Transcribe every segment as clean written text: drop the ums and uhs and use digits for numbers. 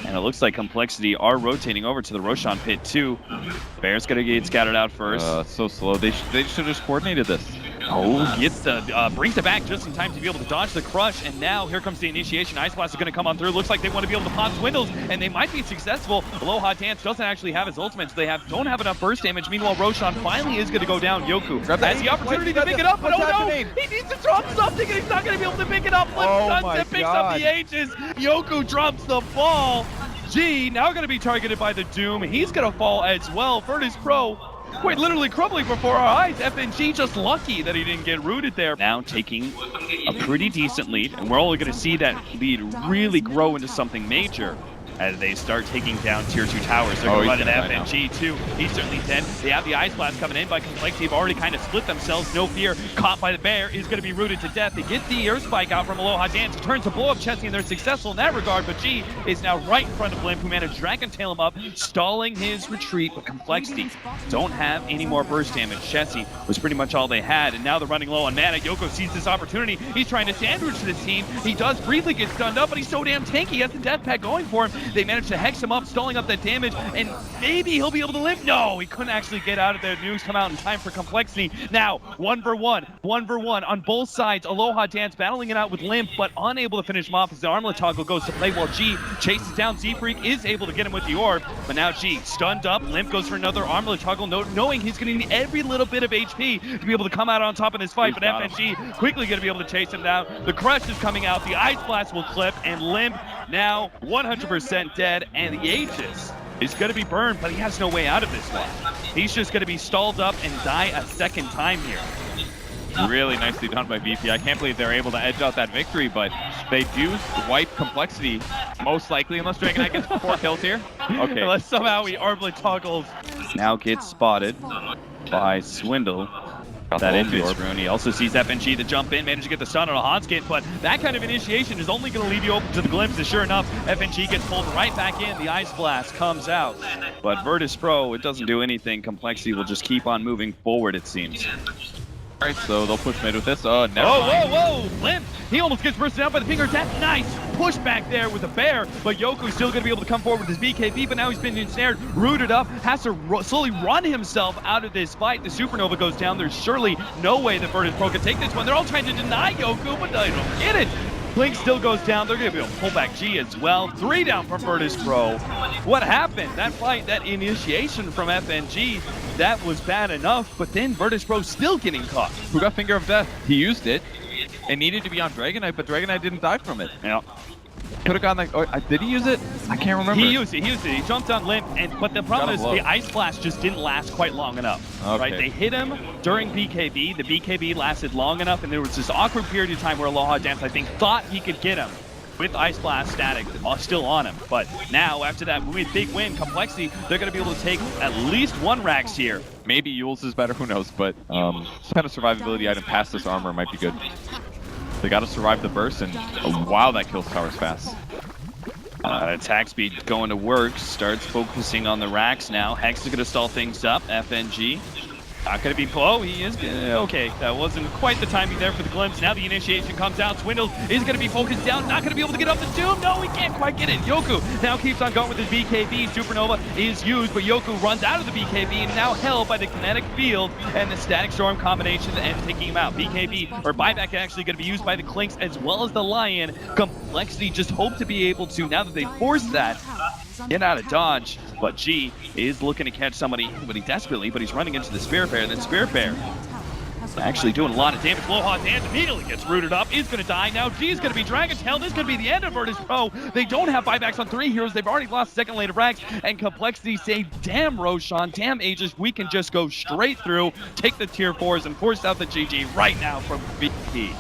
And it looks like Complexity are rotating over to the Roshan pit too. Bear's gonna get scattered out first. So slow. They should have just coordinated this. Oh, gets the brings it back just in time to be able to dodge the crush, and now here comes the initiation. Ice Blast is going to come on through. Looks like they want to be able to pop Swindles, and they might be successful. Aloha Dance doesn't actually have his ultimate, so they don't have enough burst damage. Meanwhile, Roshan finally is going to go down. Yoku has the opportunity to pick it up, but oh no! He needs to drop something, and he's not going to be able to pick it up. Sunset picks up the Aegis. Yoku drops the ball. G now going to be targeted by the Doom. He's going to fall as well. Virtus Pro quite literally crumbling before our eyes. FNG just lucky that he didn't get rooted there. Now taking a pretty decent lead, and we're only going to see that lead really grow into something major as they start taking down tier 2 towers. They're going to run into FNG too. He's certainly dead. They have the Ice Blast coming in by Complexity. They've already kind of split themselves. No fear. Caught by the bear is going to be rooted to death. They get the air spike out from Aloha Dance. It turns to blow up Chessie, and they're successful in that regard. But G is now right in front of Blimp, who managed to Dragon Tail him up, stalling his retreat. But Complexity don't have any more burst damage. Chessie was pretty much all they had, and now they're running low on mana. Yoko sees this opportunity. He's trying to sandwich to this team. He does briefly get stunned up, but he's so damn tanky. He has the death pack going for him. They managed to hex him up, stalling up that damage, and maybe he'll be able to live. No, he couldn't actually get out of there. News come out in time for Complexity. Now, 1v1 on both sides. Aloha Dance battling it out with Limp, but unable to finish him off as the armlet toggle goes to play while G chases down Z-Freak, is able to get him with the orb, but now G stunned up. Limp goes for another armlet toggle, knowing he's going to need every little bit of HP to be able to come out on top in this fight, but FNG quickly going to be able to chase him down. The crush is coming out, the Ice Blast will clip, and Limp now 100% dead, and the Aegis is going to be burned, but he has no way out of this one. He's just going to be stalled up and die a second time here. Really nicely done by VP. I can't believe they're able to edge out that victory, but they do wipe Complexity, most likely, unless Dragon Knight gets 4 kills here. Okay. Unless somehow he armlet toggles. Now gets spotted by Swindle. That Invis rune. He also sees FNG to jump in, manage to get the stun on a Hanskin, but that kind of initiation is only going to leave you open to the glimpses. Sure enough, FNG gets pulled right back in. The Ice Blast comes out. But Virtus Pro, it doesn't do anything. Complexity will just keep on moving forward, it seems. All right, so they'll push mid with this. Oh, never mind. Whoa! Limp! He almost gets bursted out by the finger attack. Nice push back there with the bear, but Yoku's still going to be able to come forward with his BKB, but now he's been ensnared, rooted up, has to slowly run himself out of this fight. The Supernova goes down. There's surely no way that Virtus Pro can take this one. They're all trying to deny Yoku, but they don't get it. Blink still goes down. They're going to be able to pull back G as well. 3 down from Virtus Pro. What happened? That fight, that initiation from FNG, that was bad enough, but then Virtus Pro still getting caught. Who got Finger of Death? He used it. It needed to be on Dragon Knight, but Dragon Knight didn't die from it. Yeah. Could have gone like, did he use it? I can't remember. He used it. He jumped on Limp, but the problem is the Ice Blast just didn't last quite long enough. Okay. Right? They hit him during BKB. The BKB lasted long enough, and there was this awkward period of time where Aloha Dance, I think, thought he could get him with Ice Blast static still on him. But now, after that big win, Complexity, they're going to be able to take at least 1 Rax here. Maybe Yule's is better, who knows, but some kind of survivability item past this armor might be good. They got to survive the burst, and wow, that kills towers fast. Attack speed going to work, starts focusing on the racks now. Hex is going to stall things up. FNG not going to be, he is okay. That wasn't quite the timing there for the glimpse. Now the initiation comes out. Swindle is going to be focused down, not going to be able to get up the Doom. No, he can't quite get it. Yoku now keeps on going with his BKB. Supernova is used, but Yoku runs out of the BKB and now held by the kinetic field and the static storm combination and taking him out. BKB or buyback actually going to be used by the Clinks as well as the Lion. Complexity just hope to be able to, now that they forced that, get out of dodge, but G is looking to catch somebody, but he's running into the Spirit Bear, and then Spirit Bear actually doing a lot of damage. Aloha Dance immediately gets rooted up, is going to die. Now G is going to be Dragon Tail. This could be the end of Virtus Pro. They don't have buybacks on 3 heroes. They've already lost second lane of Rax, and Complexity say, damn Roshan, damn Aegis, we can just go straight through, take the tier 4s, and force out the GG right now from VP.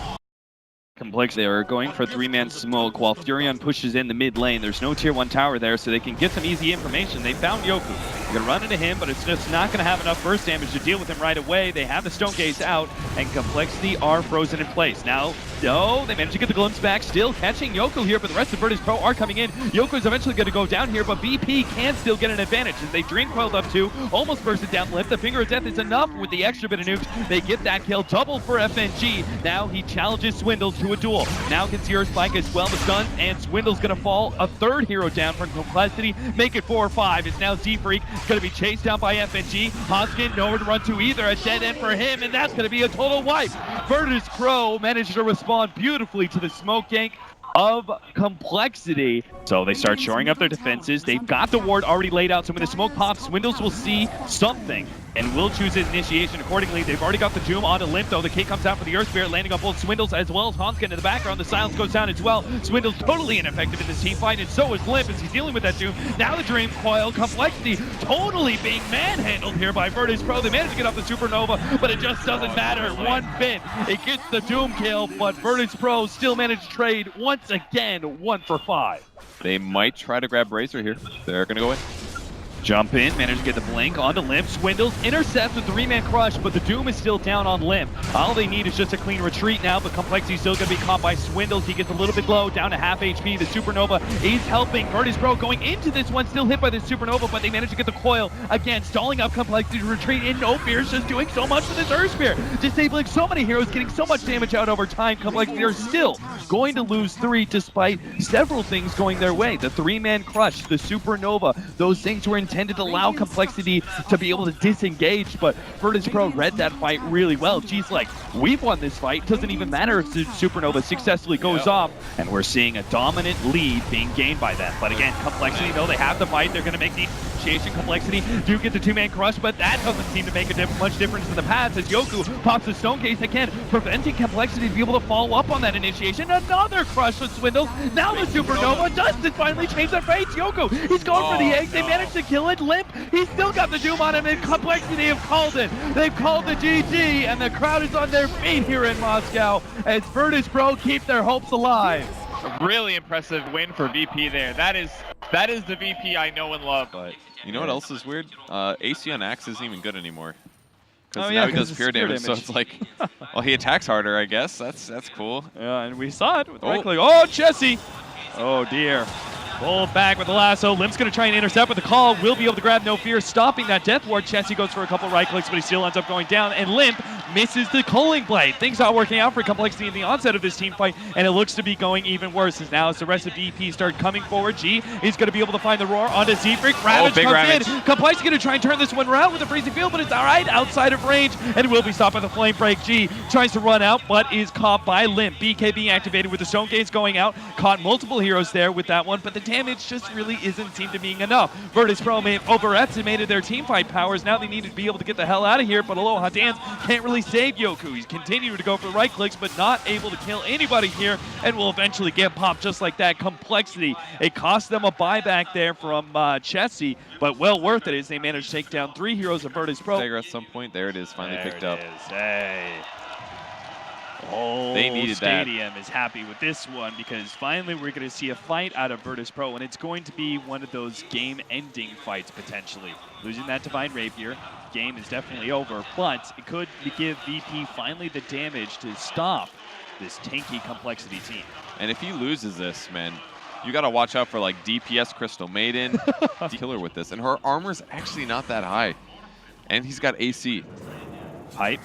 Complexity are going for 3-man smoke while Furion pushes in the mid lane. There's no tier 1 tower there, so they can get some easy information. They found Yoku. You're going to run into him, but it's just not going to have enough burst damage to deal with him right away. They have the Stone Gaze out, and Complexity are frozen in place. Now, no, they managed to get the glimpse back, still catching Yoko here, but the rest of Virtus Pro are coming in. Yoko's eventually going to go down here, but VP can still get an advantage as they Dream Coiled up two, almost bursted down lip. The Finger of Death is enough with the extra bit of nukes. They get that kill, double for FNG. Now he challenges Swindles to a duel. Now gets Zero Spike as well, the stun, and Swindle's going to fall. A third hero down from Complexity, make it 4-5. It's now Z-Freak, going to be chased down by FNG. Hoskin, nowhere to run to either, a dead end for him, and that's going to be a total wipe. Virtus Pro managed to respond beautifully to the smoke gank of Complexity. So they start shoring up their defenses. They've got the ward already laid out, so when the smoke pops, Swindles will see something and will choose his initiation accordingly. They've already got the Doom onto Limp, though. The K comes out for the Earth Spirit, landing on both Swindles as well as Hanskin in the background. The silence goes down as well. Swindles totally ineffective in this team fight, and so is Limp as he's dealing with that Doom. Now the Dream Coil. Complexity totally being manhandled here by Virtus Pro. They managed to get off the Supernova, but it just doesn't matter one bit. It gets the Doom kill, but Virtus Pro still managed to trade once again 1-for-5. They might try to grab Razor here. They're going to go in. Jump in, manage to get the blink onto Limp. Swindles intercepts with the 3-man crush, but the Doom is still down on Limp. All they need is just a clean retreat now, but Complexity's still going to be caught by Swindles. He gets a little bit low, down to half HP. The Supernova is helping. Virtus Pro going into this one, still hit by the Supernova, but they manage to get the coil. Again, stalling up Complexity to retreat in no fears, just doing so much with this Earth Spear. Disabling so many heroes, getting so much damage out over time. Complexity are still going to lose 3 despite several things going their way. The 3-man crush, the Supernova, those things were intended to allow Complexity to be able to disengage, but Virtus Pro read that fight really well. G's like, we've won this fight. Doesn't even matter if the Supernova successfully goes off, and we're seeing a dominant lead being gained by them. But again, Complexity, though they have the fight, they're going to make the initiation. Complexity do get the 2-man crush, but that doesn't seem to make much difference in the past as Yoku pops the Stone Case again, preventing Complexity to be able to follow up on that initiation. Another crush with Swindles. Now the Supernova. Dustin finally changed their fates. Yoku, he's going for the egg. They managed to kill it. Limp, he's still got the Doom on him, and Complexity have called it. They've called the GG, and the crowd is on their feet here in Moscow as Virtus Pro keep their hopes alive. A really impressive win for VP there. That is the VP I know and love. But you know what else is weird? AC on Axe isn't even good anymore. Because Oh, now yeah, he does 'cause pure it's pure damage, so damage. it's like, well, he attacks harder, I guess. That's cool. Yeah, and we saw it with Oh. right click. Oh, Chessie! Oh dear. Pulled back with the lasso. Limp's going to try and intercept with the call. Will be able to grab No Fear, stopping that death ward. Chessie goes for a couple right clicks, but he still ends up going down. And Limp misses the Culling Blade. Things not working out for Complexity in the onset of this team fight, and it looks to be going even worse as now as the rest of DP start coming forward. G is going to be able to find the roar onto Z-Freak. Ravage big comes Ravage. in. Complexity going to try and turn this one around with a freezing field, but it's all right outside of range, and will be stopped by the Flame Break. G tries to run out, but is caught by Limp. BKB activated with the Stone Gaze going out. Caught multiple heroes there with that one, but the damage just really isn't seem to being enough. Virtus Pro may have overestimated their team fight powers. Now they need to be able to get the hell out of here, but Aloha Dance can't really save Yoku. He's continuing to go for the right clicks, but not able to kill anybody here, and will eventually get popped just like that. Complexity, it cost them a buyback there from Chessie, but well worth it as they managed to take down 3 heroes of Virtus Pro. Dagger at some point. There it is, finally picked up. Hey. Whole They needed that. stadium is happy with this one because finally we're going to see a fight out of Virtus Pro, and it's going to be one of those game-ending fights potentially. Losing that Divine Rapier, game is definitely over, but it could give VP finally the damage to stop this tanky Complexity team. And if he loses this, man, you got to watch out for like DPS Crystal Maiden, killer with this. And her armor's actually not that high. And he's got AC. Pipe.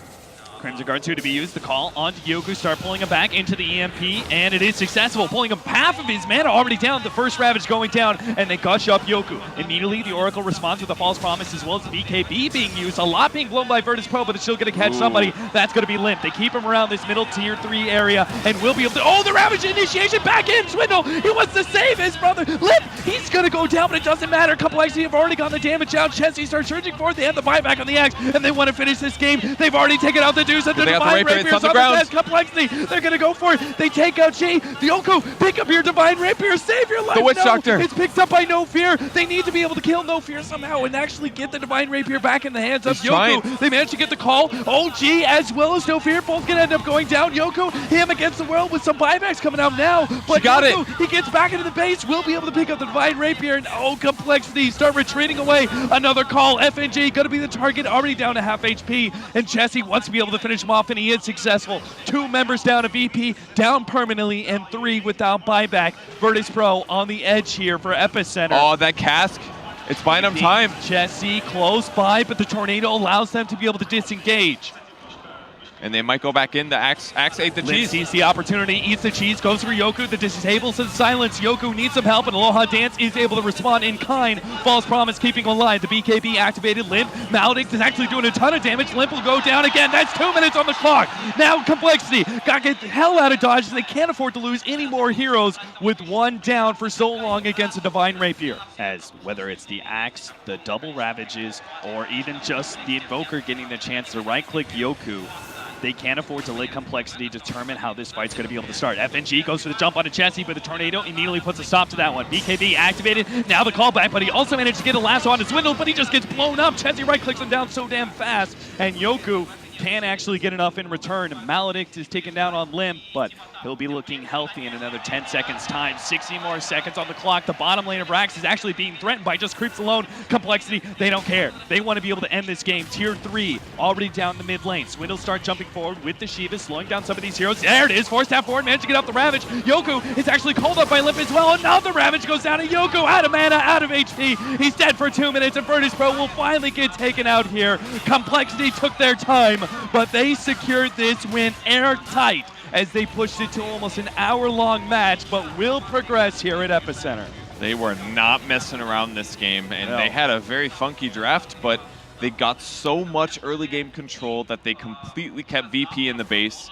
Crimson Guard 2 to be used. The call onto Yoku. Start pulling him back into the EMP, and it is successful. Pulling him half of his mana already down. The first Ravage going down, and they gush up Yoku. Immediately, the Oracle responds with a False Promise as well as BKB being used. A lot being blown by Virtus Pro, but it's still going to catch somebody. That's going to be Limp. They keep him around this middle tier 3 area, and will be able to... Oh, the Ravage initiation back in! Swindle! He wants to save his brother! Limp! He's going to go down, but it doesn't matter. Complexity have already gotten the damage out. Chessie starts surging forward. They have the buyback on the Axe, and they want to finish this game. They've already taken out the Medusa, the They got the Divine Rapier, it's Rapier's on the on the ground. desk. Complexity, they're gonna go for it. They take out Chi. Yoko, pick up your Divine Rapier, save your life. The Witch No, Doctor. it's picked up by No Fear. They need to be able to kill No Fear somehow and actually get the Divine Rapier back in the hands of He's trying. Yoko. They managed to get the call. OG as well as No Fear, both gonna end up going down. Yoko, him against the world with some buybacks coming out now. But got Yoko, he gets back into the base, will be able to pick up the Divine Rapier, and Complexity start retreating away. Another call. FNG gonna be the target, already down to half HP, and Jesse wants to be able to finish him off, and he is successful. 2 members down, a VP down permanently, and 3 without buyback. Virtus Pro on the edge here for EPICENTER. Oh, that cask. It's buying them time. Jesse close by, but the tornado allows them to be able to disengage. And they might go back in. The Axe ate the Lin cheese. sees the opportunity, eats the cheese, goes for Yoku. The disables and silence. Yoku needs some help, and Aloha Dance is able to respond in kind. False Promise keeping alive. The BKB activated. Limp. Maledict is actually doing a ton of damage. Limp will go down again. That's 2 minutes on the clock. Now Complexity got to get the hell out of dodge. They can't afford to lose any more heroes with 1 down for so long against a Divine Rapier. As whether it's the Axe, the double Ravages, or even just the Invoker getting the chance to right-click Yoku, they can't afford to let Complexity determine how this fight's going to be able to start. FNG goes for the jump onto Chessie, but the tornado immediately puts a stop to that one. BKB activated, now the callback, but he also managed to get a lasso on his Swindle, but he just gets blown up. Chessie right-clicks him down so damn fast, and Yoku can't actually get enough in return. Maledict is taken down on Limp, but he'll be looking healthy in another 10 seconds time. 60 more seconds on the clock. The bottom lane of Rax is actually being threatened by just creeps alone. Complexity, they don't care. They want to be able to end this game. Tier 3 already down the mid lane. Swindle start jumping forward with the Shiva, slowing down some of these heroes. There it is, forced half forward, managed to get off the Ravage. Yoku is actually called up by Limp as well. Another Ravage goes down to Yoku, out of mana, out of HP. He's dead for 2 minutes, and Virtus Pro will finally get taken out here. Complexity took their time, but they secured this win airtight as they pushed it to almost an hour-long match, but will progress here at EPICENTER. They were not messing around this game, and No. they had a very funky draft, but they got so much early game control that they completely kept VP in the base.